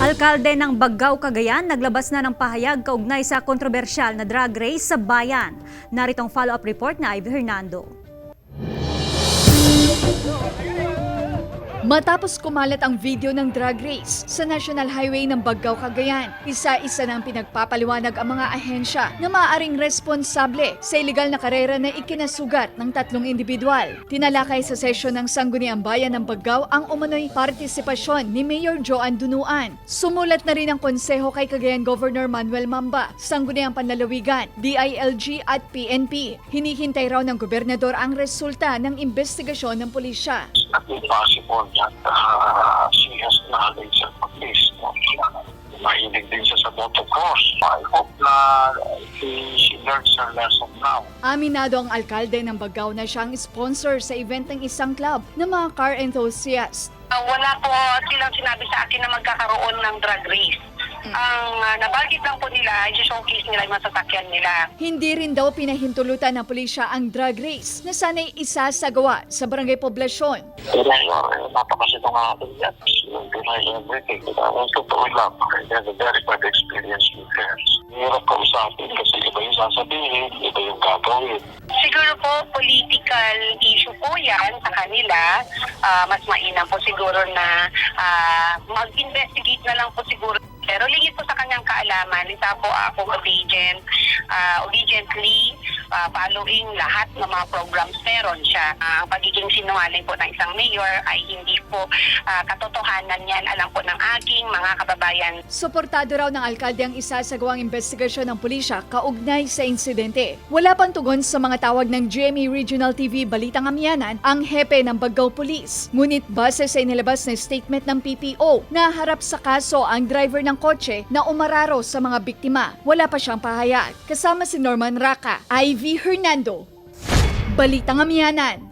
Alkalde ng Bagao, Cagayan naglabas na ng pahayag kaugnay sa kontrobersyal na drag race sa bayan. Narito ang follow-up report na Ivy Hernando. Matapos kumalat ang video ng drag race sa National Highway ng Bagao, Cagayan, isa-isa nang pinagpapaliwanag ang mga ahensya na maaaring responsable sa iligal na karera na ikinasugat ng 3 individual. Tinalakay sa sesyon ng Sangguniang Bayan ng Bagao ang umano'y partisipasyon ni Mayor Joan Dunuan. Sumulat na rin ang konseho kay Cagayan Governor Manuel Mamba, Sangguniang Panlalawigan, DILG at PNP. Hinihintay raw ng gobernador ang resulta ng investigasyon ng pulisya. Possible that she has knowledge of this. Mahilig din siya sa motocross. I hope na she learns her lesson now. Aminado ang alkalde ng Bagao na siyang sponsor sa event ng isang club ng mga car enthusiasts. Wala po silang sinabi sa akin na magkakaroon ng drag race. Ang nabanggit lang po nila, i-showcase nila yung masasakyan nila. Hindi rin daw pinahintulutan ng pulisya ang drag race na sana'y isasagawa sa barangay poblasyon. Pero napakasinungaling yan. Yung deny everything. Ang totoo lang, he has a very bad experience with friends. Hirap kausapin kasi iba yung sasabihin, iba yung gagawin. Siguro po, political issue po yan sa kanila. Mas mainam po siguro na mag-investigate na lang po siguro. Pero lingid po sa kanyang kaalaman, isa po ako obediently following lahat ng mga programs meron siya. Ang pagiging sinungaling po ng isang mayor ay hindi po katotohanan yan, alam po ng aking mga kababayan. Suportado raw ng alkalde ang isasagawang investigasyon ng pulisya kaugnay sa insidente. Wala pang tugon sa mga tawag ng GMA Regional TV Balitang Amianan ang hepe ng Bagao Police. Ngunit base sa inilabas na statement ng PPO, naharap sa kaso ang driver ng kotse na umararo sa mga biktima. Wala pa siyang pahayag. Kasama si Norman Raca, Ivy Hernando. Balitang Amianan.